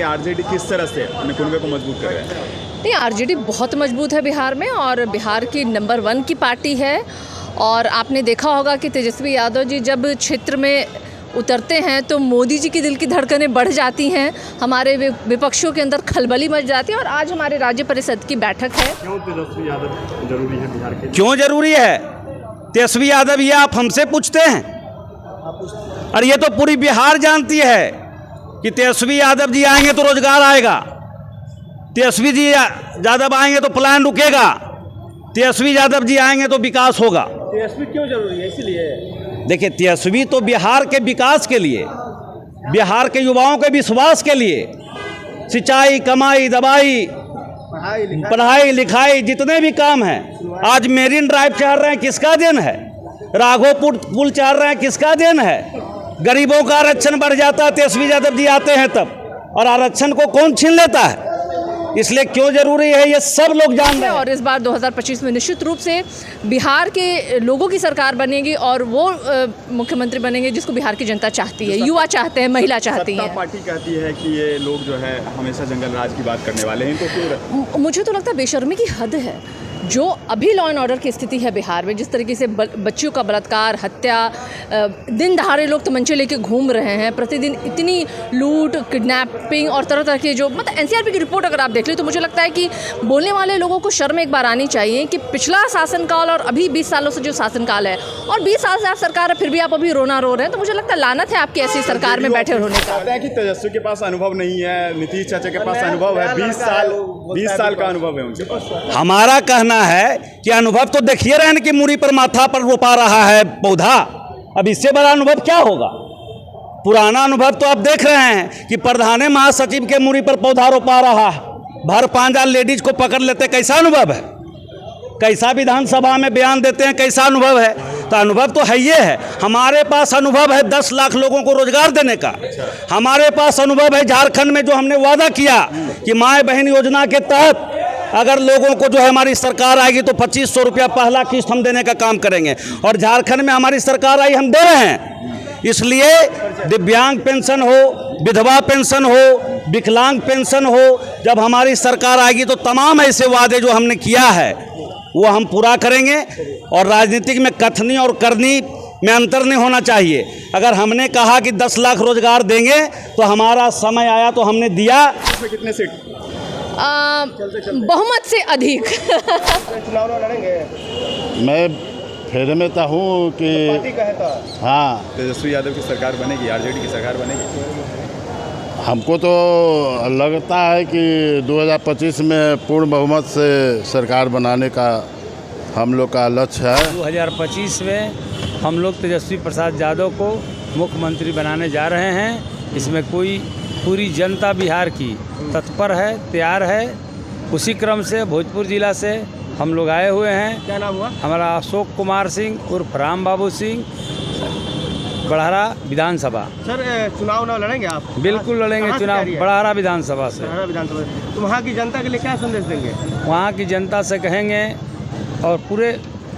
RJD किस तरह से अपने कुनबे को मजबूत कर रहे हैं? नहीं, आरजेडी बहुत मजबूत है बिहार में और बिहार की नंबर 1 की पार्टी है। और आपने देखा होगा कि तेजस्वी यादव जी जब क्षेत्र में उतरते हैं तो मोदी जी की दिल की धड़कनें बढ़ जाती हैं, हमारे विपक्षों के अंदर खलबली मच जाती है। और आज हमारे राज्य परिषद की बैठक है। क्यों तेजस्वी यादव जरूरी है बिहार के? क्यों जरूरी है तेजस्वी यादव, ये आप हमसे पूछते हैं? और ये तो पूरी बिहार जानती है कि तेजस्वी यादव जी आएंगे तो रोजगार आएगा, तेजस्वी जी यादव आएंगे तो प्लान रुकेगा, तेजस्वी यादव जी आएंगे तो विकास होगा। तेजस्वी क्यों जरूरी है? इसलिए देखिए, तेजस्वी तो बिहार के विकास के लिए, बिहार के युवाओं के विश्वास के लिए, सिंचाई, कमाई, दवाई, पढ़ाई लिखाई, जितने भी काम हैं, आज मेरीन ड्राइव चढ़ रहे हैं, किसका देन है? राघोपुर पुल चढ़ रहे हैं, किसका देन है? गरीबों का आरक्षण बढ़ जाता है, तेजस्वी यादव जी आते हैं तब, और आरक्षण को कौन छीन लेता है? इसलिए क्यों जरूरी है ये सब लोग जान रहे हैं। और इस बार 2025 में निश्चित रूप से बिहार के लोगों की सरकार बनेगी और वो मुख्यमंत्री बनेंगे जिसको बिहार की जनता चाहती है, युवा चाहते हैं, महिला चाहती है। पार्टी कहती है कि ये लोग जो है हमेशा जंगल राज की बात करने वाले हैं, तो क्यों? मुझे तो लगता है बेशर्मी की हद है। जो अभी लॉ एंड ऑर्डर की स्थिति है बिहार में, जिस तरीके से बच्चियों का बलात्कार, हत्या, दिन दहाड़े लोग तमंचे लेके घूम रहे हैं, प्रतिदिन इतनी लूट, किडनैपिंग और तरह तरह के जो मतलब एनसीआरबी की रिपोर्ट अगर आप देख लें तो मुझे लगता है कि बोलने वाले लोगों को शर्म एक बार आनी चाहिए कि पिछला शासनकाल और अभी 20 सालों से जो शासनकाल है, और 20 साल से आप सरकार है फिर भी आप अभी रोना रो रहे हैं, तो मुझे लगता है लानत है आपकी ऐसी सरकार में बैठे होने का। कहते हैं कि तेजस्वी के पास अनुभव नहीं है, नीतीश चाचा के पास अनुभव है, 20 साल का अनुभव है उनके पास। हमारा कहना है कि अनुभव तो देखिए रहे हैं कि मूरी पर माथा पर रोपा रहा है पौधा, अब इससे बड़ा अनुभव क्या होगा? पुराना अनुभव तो आप देख रहे हैं कि प्रधान महासचिव के मूरी पर पौधा रोपा रहा है, भर पांजा लेडीज को पकड़ लेते, कैसा अनुभव है? कैसा विधानसभा में बयान देते हैं, कैसा अनुभव है? तो अनुभव तो है, ये है। हमारे पास अनुभव है 10 लाख लोगों को रोजगार देने का। हमारे पास अनुभव है झारखंड में जो हमने वादा किया कि माए बहन योजना के तहत अगर लोगों को जो है हमारी सरकार आएगी तो 2500 रुपया पहला किस्त हम देने का काम करेंगे, और झारखंड में हमारी सरकार आई, हम दे रहे हैं। इसलिए दिव्यांग पेंशन हो, विधवा पेंशन हो, विकलांग पेंशन हो, जब हमारी सरकार आएगी तो तमाम ऐसे वादे जो हमने किया है वो हम पूरा करेंगे। और राजनीतिक में कथनी और करनी में अंतर नहीं होना चाहिए। अगर हमने कहा कि 10 लाख रोजगार देंगे तो हमारा समय आया तो हमने दिया। कितने सीट? बहुमत से अधिक। चुनाव लड़ेंगे? मैं फेरे में तो हूँ कि पार्टी का है तो हाँ, तेजस्वी यादव की सरकार बनेगी, आरजेडी की सरकार बनेगी। हमको तो लगता है कि 2025 में पूर्ण बहुमत से सरकार बनाने का हम लोग का लक्ष्य है। 2025 में हम लोग तेजस्वी प्रसाद यादव को मुख्यमंत्री बनाने जा रहे हैं। इसमें कोई पूरी जनता बिहार की तत्पर है, तैयार है। उसी क्रम से भोजपुर जिला से हम लोग आए हुए हैं। क्या नाम हुआ? हमारा अशोक कुमार सिंह उर्फ राम बाबू सिंह, बड़हरा विधानसभा। सर, चुनाव न लड़ेंगे आप? बिल्कुल लड़ेंगे चुनाव, बड़हरा विधानसभा से। विधानसभा तो वहाँ की जनता के लिए क्या संदेश देंगे? वहाँ की जनता से कहेंगे और पूरे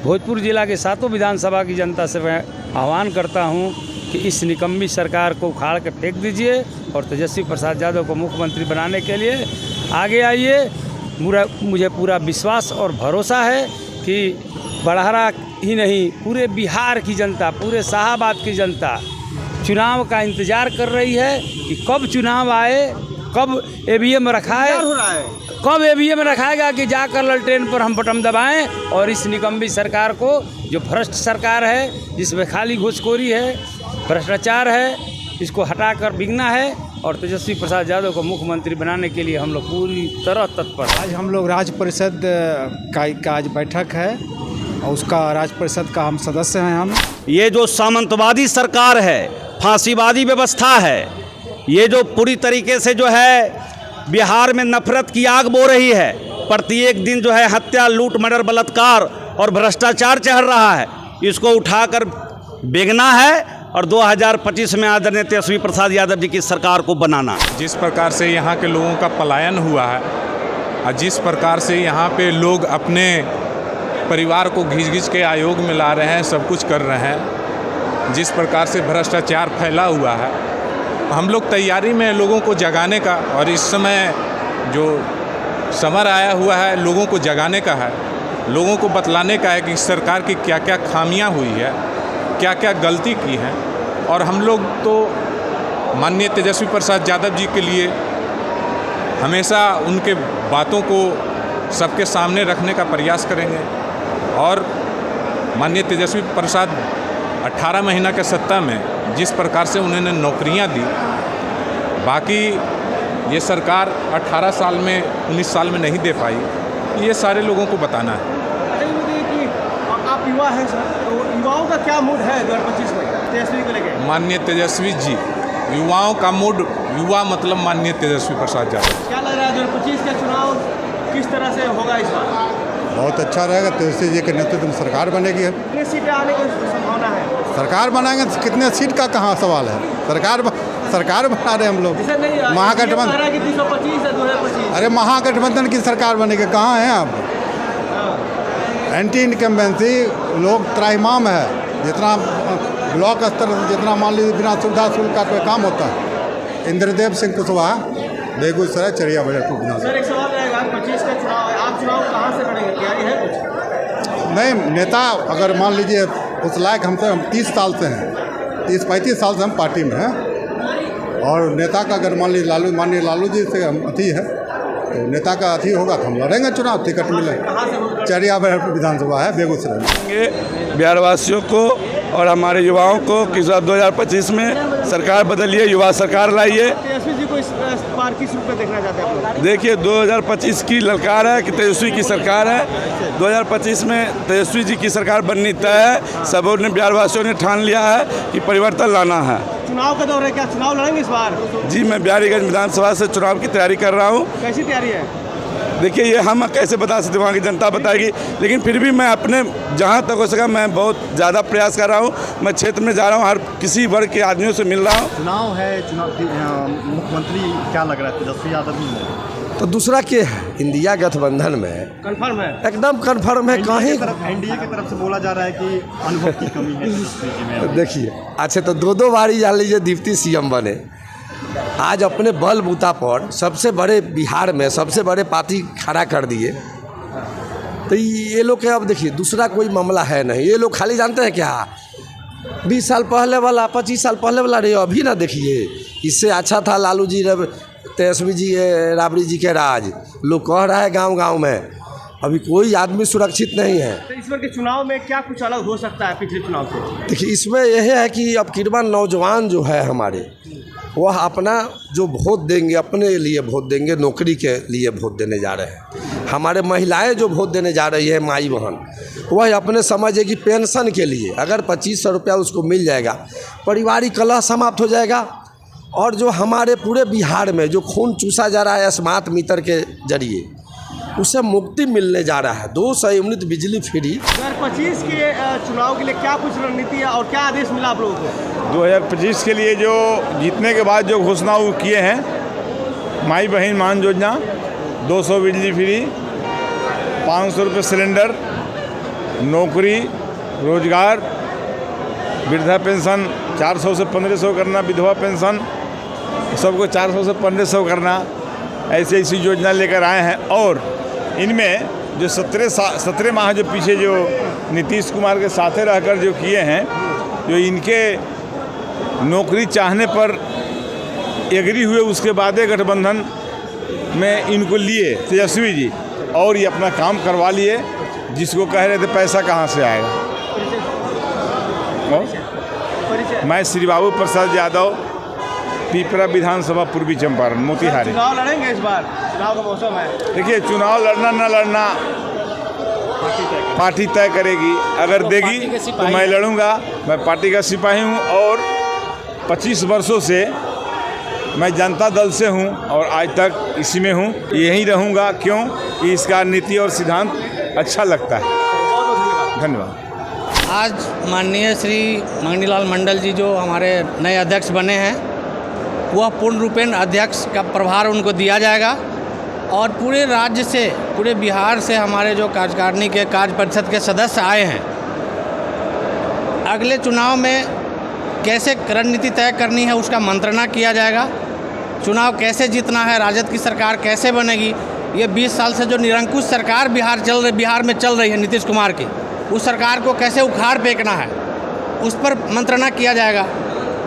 भोजपुर जिला के 7 विधानसभा की जनता से मैं आह्वान करता हूँ कि इस निकम्मी सरकार को उखाड़ के फेंक दीजिए और तेजस्वी प्रसाद यादव को मुख्यमंत्री बनाने के लिए आगे आइए। मुझे पूरा विश्वास और भरोसा है कि बड़हरा ही नहीं, पूरे बिहार की जनता, पूरे शाहाबाद की जनता चुनाव का इंतज़ार कर रही है कि कब चुनाव आए, कब ईवीएम रखाए, कब ईवीएम रखाएगा कि जाकर ललटेन पर हम बटन दबाएं और इस निकम्मी सरकार को, जो भ्रष्ट सरकार है, जिसमें खाली घूसखोरी है, भ्रष्टाचार है, इसको हटाकर बिकना है और तेजस्वी प्रसाद यादव को मुख्यमंत्री बनाने के लिए हम लोग पूरी तरह तत्पर। आज हम लोग राज्य परिषद का आज बैठक है और उसका राज्य परिषद का हम सदस्य हैं। हम ये जो सामंतवादी सरकार है, फांसीवादी व्यवस्था है, ये जो पूरी तरीके से जो है बिहार में नफरत की आग बो रही है, प्रत्येक दिन जो है हत्या, लूट, मर्डर, बलात्कार और भ्रष्टाचार चढ़ रहा है, इसको उठाकर बेगना है और 2025 में आदरणीय तेजस्वी प्रसाद यादव जी की सरकार को बनाना। जिस प्रकार से यहाँ के लोगों का पलायन हुआ है और जिस प्रकार से यहाँ पे लोग अपने परिवार को घिस के आयोग में ला रहे हैं, सब कुछ कर रहे हैं, जिस प्रकार से भ्रष्टाचार फैला हुआ है, हम लोग तैयारी में लोगों को जगाने का, और इस समय जो समर आया हुआ है लोगों को जगाने का है, लोगों को बतलाने का है कि सरकार की क्या क्या खामियां हुई है, क्या क्या गलती की है। और हम लोग तो माननीय तेजस्वी प्रसाद यादव जी के लिए हमेशा उनके बातों को सबके सामने रखने का प्रयास करेंगे। और माननीय तेजस्वी प्रसाद 18 महीना के सत्ता में जिस प्रकार से उन्होंने नौकरियां दी, बाकी ये सरकार 18 साल में 19 साल में नहीं दे पाई, ये सारे लोगों को बताना है। आप युवा हैं सर, तो युवाओं का क्या मूड है 2025 में तेजस्वी को लेकर? माननीय तेजस्वी जी, युवाओं का मूड, युवा मतलब माननीय तेजस्वी प्रसाद यादव। क्या लग रहा है 2025 का चुनाव किस तरह से होगा इस बार? बहुत अच्छा रहेगा। तेजस्वी जी के नेतृत्व में सरकार बनेगी। कितनी सीटें आने की संभावना है? सरकार बनाएंगे, कितने सीट का कहाँ सवाल है। सरकार बना रहे हम लोग। महागठबंधन 325 है 2025। अरे महागठबंधन की सरकार बनेगी, कहाँ हैं आप? एंटी इनकम्बेंसी लोग त्राहिमाम है। जितना ब्लॉक स्तर जितना मान लीजिए बिना सुविधा शुल्क का कोई काम होता है। इंद्रदेव सिंह कुशवाहा, बेगूसराय, चरिया बजट। सर एक सवाल रहेगा, 25 का चुनाव है, आप चुनाव कहाँ से लड़ेंगे, तैयारी है कुछ? नहीं, नेता अगर मान लीजिए उस लायक हमसे, हम 30 साल से हैं, 30-35 साल से हम पार्टी में हैं। और नेता का अगर मान लीजिए माननीय लालू जी से हम अथी है, तो नेता का अथी होगा तो हम लड़ेंगे चुनाव, टिकट मिले। चरिया विधानसभा है, बेगूसराय में। बिहार वासियों को और हमारे युवाओं को कि 2025 में सरकार बदलिए, युवा सरकार लाइए। तेजस्वी जी को इस बार किस रूप में देखना चाहते हैं आप लोग? देखिए 2025 की ललकार है कि तेजस्वी की सरकार है। 2025 में तेजस्वी जी की सरकार बननी तय है। सबों ने, बिहार वासियों ने ठान लिया है कि परिवर्तन लाना है। चुनाव का दौर है, क्या चुनाव लड़ेंगे इस बार? जी, मैं बिहारीगंज विधानसभा से चुनाव की तैयारी कर रहा हूँ। कैसी तैयारी है? देखिए ये हम कैसे बता सकते, वहाँ की जनता बताएगी, लेकिन फिर भी मैं अपने जहाँ तक हो सका मैं बहुत ज़्यादा प्रयास कर रहा हूँ। मैं क्षेत्र में जा रहा हूँ, हर किसी वर्ग के आदमियों से मिल रहा हूँ। चुनाव है, मुख्यमंत्री क्या लग रहा है तेजस्वी यादव जी में? तो दूसरा क्या है, इंडिया गठबंधन में कंफर्म है, एकदम कंफर्म है। कहीं एनडीए की तरफ से बोला जा रहा है कि अनुभव की कमी है तेजस्वी जी में। देखिए, अच्छा तो दो बारी जान लीजिए डिप्टी सीएम बने, आज अपने बलबूता पर सबसे बड़े बिहार में सबसे बड़े पार्टी खड़ा कर दिए। तो ये लोग के अब देखिए दूसरा कोई मामला है नहीं। ये लोग खाली जानते हैं क्या 20 साल पहले वाला, 25 साल पहले वाला रहे, अभी ना देखिए। इससे अच्छा था लालू जी, तेजस्वी जी, राबड़ी जी के राज। लोग कह रहा है गांव में, अभी कोई आदमी सुरक्षित नहीं है। तो इस बार के चुनाव में क्या कुछ अलग हो सकता है पिछले चुनाव से? देखिए इसमें यह है कि अब किरबा नौजवान जो है हमारे, वह अपना जो वोट देंगे, अपने लिए वोट देंगे, नौकरी के लिए वोट देने जा रहे हैं। हमारे महिलाएं जो वोट देने जा रही है, माई बहन, वह अपने समझे कि पेंशन के लिए अगर 2500 रुपया उसको मिल जाएगा, पारिवारिक कलह समाप्त हो जाएगा। और जो हमारे पूरे बिहार में जो खून चूसा जा रहा है स्मार्ट मीटर के जरिए, उससे मुक्ति मिलने जा रहा है। 200 यूनिट बिजली फ्री। 2025 के चुनाव के लिए क्या कुछ रणनीति है और क्या आदेश मिला आप लोगों को? 2025 के लिए जो जीतने के बाद जो घोषणा वो किए हैं, माई बहन मान योजना, 200 बिजली फ्री, 500 रुपये सिलेंडर, नौकरी, रोजगार, वृद्धा पेंशन 400 से 1500 करना, विधवा पेंशन सबको 400 से 1500 करना, ऐसी योजना लेकर आए हैं। और इनमें जो 17 माह जो पीछे जो नीतीश कुमार के साथे रहकर जो किए हैं, जो इनके नौकरी चाहने पर एग्री हुए, उसके बाद गठबंधन में इनको लिए तेजस्वी जी, और ये अपना काम करवा लिए। जिसको कह रहे थे पैसा कहाँ से आएगा। मैं श्री बाबू प्रसाद यादव, पिपरा विधानसभा, पूर्वी चंपारण, मोतिहारी। चुनाव लड़ेंगे इस बार, चुनाव का मौसम है। देखिए चुनाव लड़ना न लड़ना पार्टी तय करेगी। अगर देगी तो मैं लड़ूंगा। मैं पार्टी का सिपाही हूं और 25 वर्षों से मैं जनता दल से हूं और आज तक इसी में हूं, यहीं रहूंगा। क्यों कि इसका नीति और सिद्धांत अच्छा लगता है। धन्यवाद। आज माननीय श्री मंगनीलाल मंडल जी जो हमारे नए अध्यक्ष बने हैं, वह पूर्ण रूपेण अध्यक्ष का प्रभार उनको दिया जाएगा और पूरे राज्य से, पूरे बिहार से हमारे जो कार्यकारिणी के कार्य परिषद के सदस्य आए हैं, अगले चुनाव में कैसे रणनीति तय करनी है उसका मंत्रणा किया जाएगा। चुनाव कैसे जीतना है, राजद की सरकार कैसे बनेगी, ये 20 साल से जो निरंकुश सरकार बिहार में चल रही है नीतीश कुमार की, उस सरकार को कैसे उखाड़ फेंकना है उस पर मंत्रणा किया जाएगा।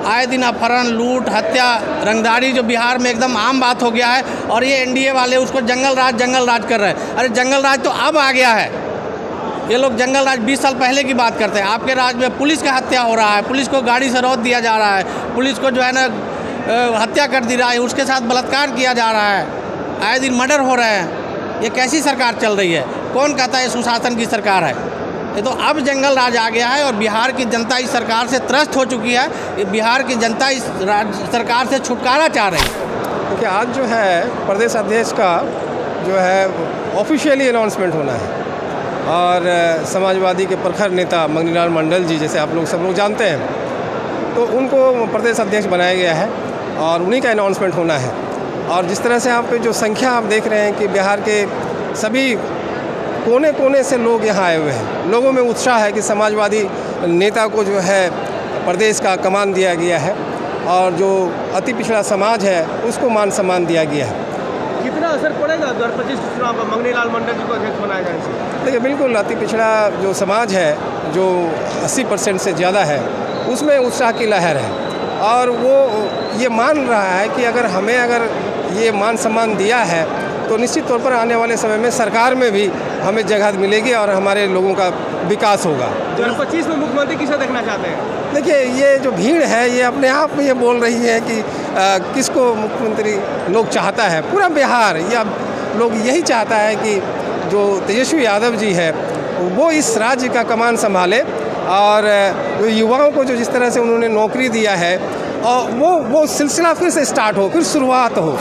आए दिन अपहरण, लूट, हत्या, रंगदारी जो बिहार में एकदम आम बात हो गया है और ये एनडीए वाले उसको जंगल राज कर रहे हैं। अरे जंगल राज तो अब आ गया है, ये लोग जंगल राज 20 साल पहले की बात करते हैं। आपके राज में पुलिस का हत्या हो रहा है, पुलिस को गाड़ी से रोक दिया जा रहा है, पुलिस को जो है ना हत्या कर दी रहा है, उसके साथ बलात्कार किया जा रहा है, आए दिन मर्डर हो रहे हैं। ये कैसी सरकार चल रही है? कौन कहता है सुशासन की सरकार है? ये तो अब जंगल राज आ गया है और बिहार की जनता इस सरकार से त्रस्त हो चुकी है। ये बिहार की जनता इस सरकार से छुटकारा चाह रही है। क्योंकि आज जो है प्रदेश अध्यक्ष का जो है ऑफिशियली अनाउंसमेंट होना है और समाजवादी के प्रखर नेता मंगनीलाल मंडल जी, जैसे आप लोग सब लोग जानते हैं, तो उनको प्रदेश अध्यक्ष बनाया गया है और उन्हीं का अनाउंसमेंट होना है। और जिस तरह से यहाँ पे जो संख्या आप देख रहे हैं कि बिहार के सभी कोने कोने से लोग यहाँ आए हुए हैं, लोगों में उत्साह है कि समाजवादी नेता को जो है प्रदेश का कमान दिया गया है और जो अति पिछड़ा समाज है उसको मान सम्मान दिया गया है। कितना असर पड़ेगा 2025 चुनाव पर मंगनीलाल मंडल जी को अध्यक्ष बनाया जाने से? देखिए, बिल्कुल अति पिछड़ा जो समाज है, जो 80% से ज़्यादा है, उसमें उत्साह की लहर है और वो ये मान रहा है कि अगर ये मान सम्मान दिया है तो निश्चित तौर पर आने वाले समय में सरकार में भी हमें जगह मिलेगी और हमारे लोगों का विकास होगा। 2025 में मुख्यमंत्री किसे देखना चाहते हैं? देखिए, ये जो भीड़ है ये अपने आप में ये बोल रही है कि किसको मुख्यमंत्री लोग चाहता है। पूरा बिहार या लोग यही चाहता है कि जो तेजस्वी यादव जी है वो इस राज्य का कमान संभाले और युवाओं को जो जिस तरह से उन्होंने नौकरी दिया है और वो सिलसिला फिर से स्टार्ट हो, फिर शुरुआत हो।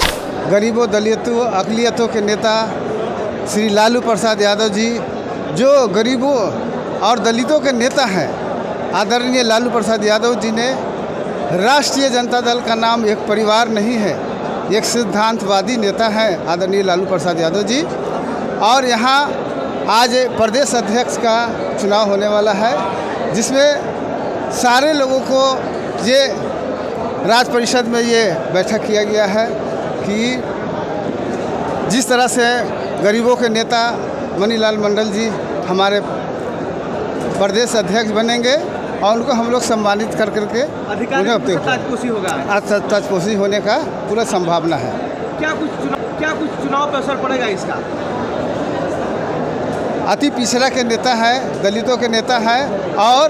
गरीबों, दलितों, अक़लियतों के नेता श्री लालू प्रसाद यादव जी, जो गरीबों और दलितों के नेता हैं, आदरणीय लालू प्रसाद यादव जी ने राष्ट्रीय जनता दल का नाम एक परिवार नहीं है, एक सिद्धांतवादी नेता हैं आदरणीय लालू प्रसाद यादव जी। और यहाँ आज प्रदेश अध्यक्ष का चुनाव होने वाला है, जिसमें सारे लोगों को ये राज्य परिषद में ये बैठक किया गया है कि जिस तरह से गरीबों के नेता मनीलाल मंडल जी हमारे प्रदेश अध्यक्ष बनेंगे और उनको हम लोग सम्मानित कर करके उन्हें ताजपोशी होने का पूरा संभावना है। क्या कुछ चुनाव पर असर पड़ेगा इसका? अति पिछड़ा के नेता है, दलितों के नेता है और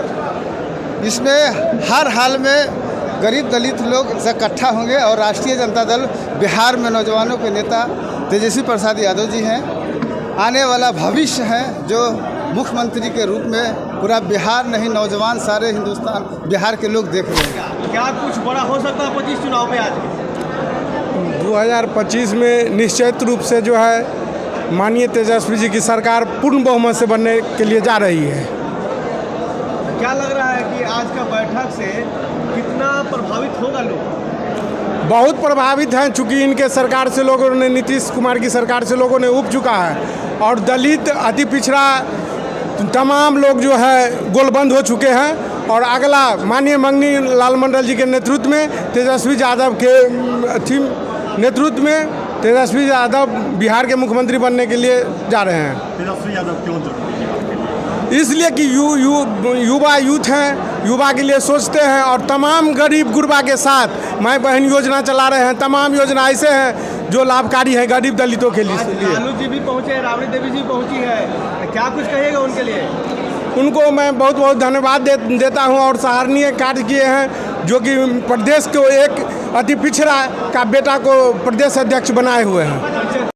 इसमें हर हाल में गरीब दलित लोग इकट्ठा होंगे और राष्ट्रीय जनता दल बिहार में नौजवानों के नेता तेजस्वी प्रसाद यादव जी हैं, आने वाला भविष्य है जो मुख्यमंत्री के रूप में पूरा बिहार नहीं, नौजवान सारे हिंदुस्तान बिहार के लोग देख रहे हैं। क्या कुछ बड़ा हो सकता है 25 चुनाव में? आज 2025 में निश्चित रूप से जो है माननीय तेजस्वी जी की सरकार पूर्ण बहुमत से बनने के लिए जा रही है। क्या लग रहा है कि आज का बैठक से कितना प्रभावित होगा लोग? बहुत प्रभावित हैं, चूँकि इनके सरकार से लोगों ने, नीतीश कुमार की सरकार से लोगों ने उब चुका है और दलित, अति पिछड़ा तमाम लोग जो है गोलबंद हो चुके हैं और अगला माननीय मंगनीलाल मंडल जी के नेतृत्व में, तेजस्वी यादव के नेतृत्व में तेजस्वी यादव बिहार के मुख्यमंत्री बनने के लिए जा रहे हैं। तेजस्वी यादव क्यों? इसलिए कि युवा यूथ हैं, युवा के लिए सोचते हैं और तमाम गरीब गुरबा के साथ माई बहन योजना चला रहे हैं। तमाम योजना ऐसे हैं जो लाभकारी है गरीब दलितों के लिए। लालू जी भी पहुँचे, राबड़ी देवी जी पहुँची है, क्या कुछ कहेगा उनके लिए? उनको मैं बहुत बहुत धन्यवाद देता हूं और सराहनीय कार्य किए हैं जो कि प्रदेश को एक अति पिछड़ा का बेटा को प्रदेश अध्यक्ष बनाए हुए हैं।